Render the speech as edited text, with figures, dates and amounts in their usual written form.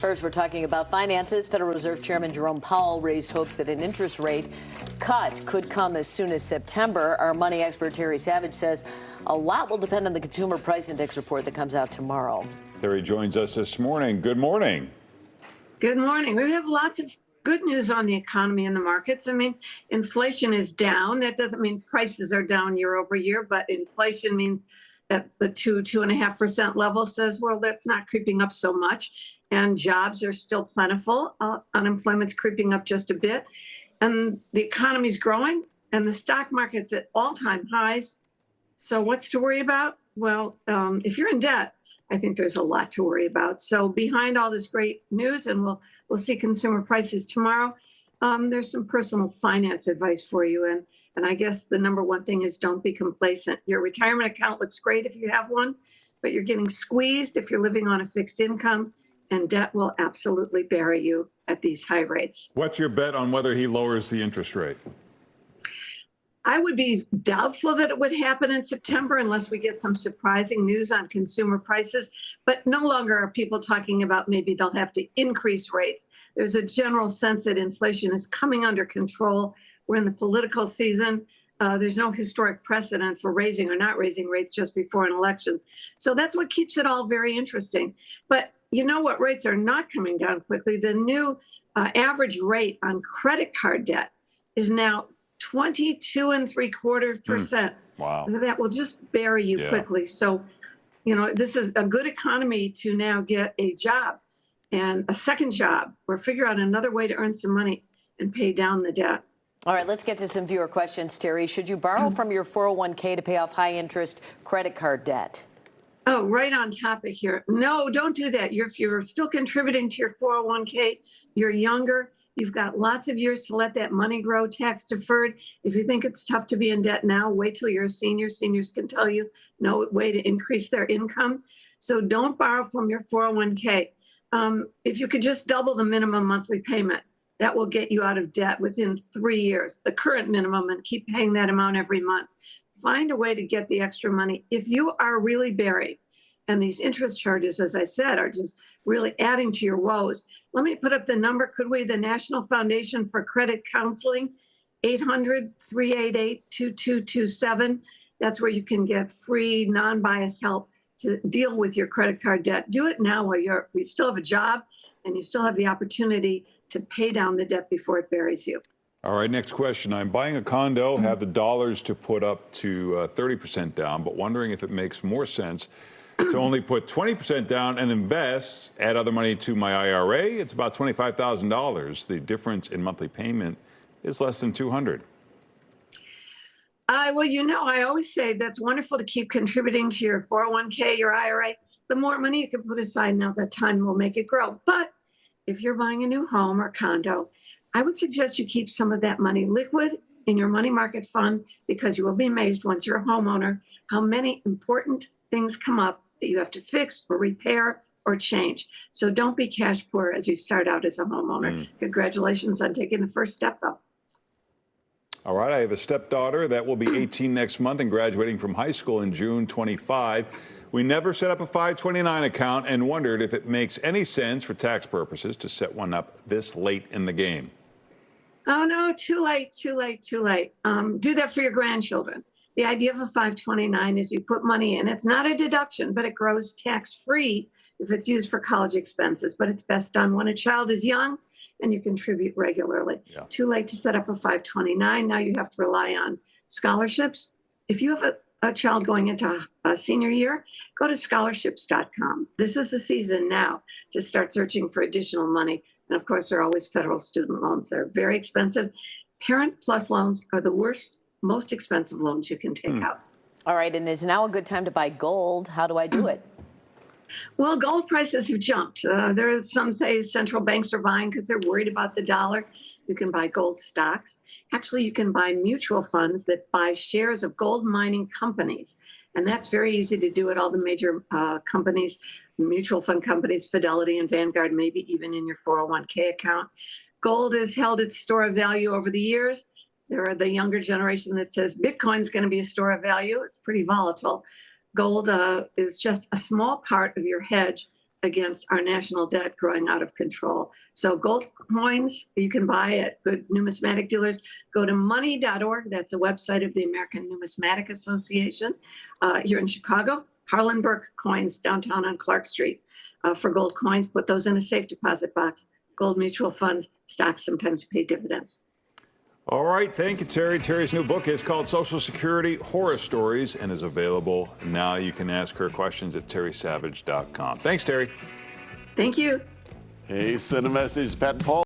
First, we're talking about finances. Federal Reserve Chairman Jerome Powell raised hopes that an interest rate cut could come as soon as September. Our money expert Terry Savage says a lot will depend on the Consumer Price Index report that comes out tomorrow. Terry joins us this morning. Good morning. Good morning. We have lots of good news on the economy and the markets. I mean, inflation is down. That doesn't mean prices are down year over year, but inflation means at the 2.5% level says, well, that's not creeping up so much. And jobs are still plentiful. Unemployment's creeping up just a bit. And the economy's growing and the stock market's at all-time highs. So what's to worry about? Well, if you're in debt, I think there's a lot to worry about. So behind all this great news, and we'll see consumer prices tomorrow, there's some personal finance advice for you. And I guess the number one thing is don't be complacent. Your retirement account looks great if you have one, but you're getting squeezed if you're living on a fixed income, and debt will absolutely bury you at these high rates. What's your bet on whether he lowers the interest rate? I would be doubtful that it would happen in September unless we get some surprising news on consumer prices. But no longer are people talking about maybe they'll have to increase rates. There's a general sense that inflation is coming under control. We're in the political season. There's no historic precedent for raising or not raising rates just before an election. So that's what keeps it all very interesting. But you know what rates are not coming down quickly? The new average rate on credit card debt is now 22.75%. Wow. That will just bury you quickly. So, you know, this is a good economy to now get a job and a second job or figure out another way to earn some money and pay down the debt. All right, let's get to some viewer questions, Terry. Should you borrow from your 401k to pay off high interest credit card debt? Oh, right on topic here. No, don't do that. If you're still contributing to your 401k, you're younger, you've got lots of years to let that money grow tax deferred. If you think it's tough to be in debt now, wait till you're a senior. Seniors can tell you no way to increase their income. So don't borrow from your 401k. If you could just double the minimum monthly payment, that will get you out of debt within 3 years, the current minimum, and keep paying that amount every month. Find a way to get the extra money. If you are really buried, and these interest charges, as I said, are just really adding to your woes. Let me put up the number, could we? The National Foundation for Credit Counseling, 800-388-2227. That's where you can get free, non-biased help to deal with your credit card debt. Do it now while you still have a job and you still have the opportunity to pay down the debt before it buries you. All right, next question. I'm buying a condo, have the dollars to put up to 30% down, but wondering if it makes more sense to only put 20% down and invest, add other money to my IRA. It's about $25,000. The difference in monthly payment is less than $200. Well, you know, I always say that's wonderful to keep contributing to your 401k, your IRA. The more money you can put aside now, that time will make it grow. But if you're buying a new home or condo, I would suggest you keep some of that money liquid in your money market fund, because you will be amazed once you're a homeowner how many important things come up that you have to fix or repair or change. So don't be cash poor as you start out as a homeowner. Congratulations on taking the first step, though. All right, I have a stepdaughter that will be 18 next month and graduating from high school in June 25. We never set up a 529 account and wondered if it makes any sense for tax purposes to set one up this late in the game. Oh, no, too late, too late, too late. Do that for your grandchildren. The idea of a 529 is you put money in. It's not a deduction, but it grows tax-free if it's used for college expenses. But it's best done when a child is young and you contribute regularly. Too late to set up a 529. Now you have to rely on scholarships. If you have a child going into a senior year, go to scholarships.com. This is the season now to start searching for additional money. And of course, there are always federal student loans. They're very expensive. Parent Plus loans are the worst, most expensive loans you can take out. All right, and is now a good time to buy gold? How do I do it? Well, gold prices have jumped. There are some say central banks are buying because they're worried about the dollar. You can buy gold stocks. Actually, you can buy mutual funds that buy shares of gold mining companies. And that's very easy to do at all the major companies, mutual fund companies, Fidelity and Vanguard, maybe even in your 401k account. Gold has held its store of value over the years. There are the younger generation that says Bitcoin's going to be a store of value. It's pretty volatile. Gold is just a small part of your hedge against our national debt growing out of control. So gold coins you can buy at good numismatic dealers. Go to money.org. That's a website of the American Numismatic Association here in Chicago. Harlenberg coins downtown on Clark Street for gold coins. Put those in a safe deposit box. Gold mutual funds, stocks sometimes pay dividends. All right, thank you, Terry. Terry's new book is called Social Security Horror Stories and is available now. You can ask her questions at terrysavage.com. Thanks, Terry. Thank you. Hey, send a message, Pat and Paul.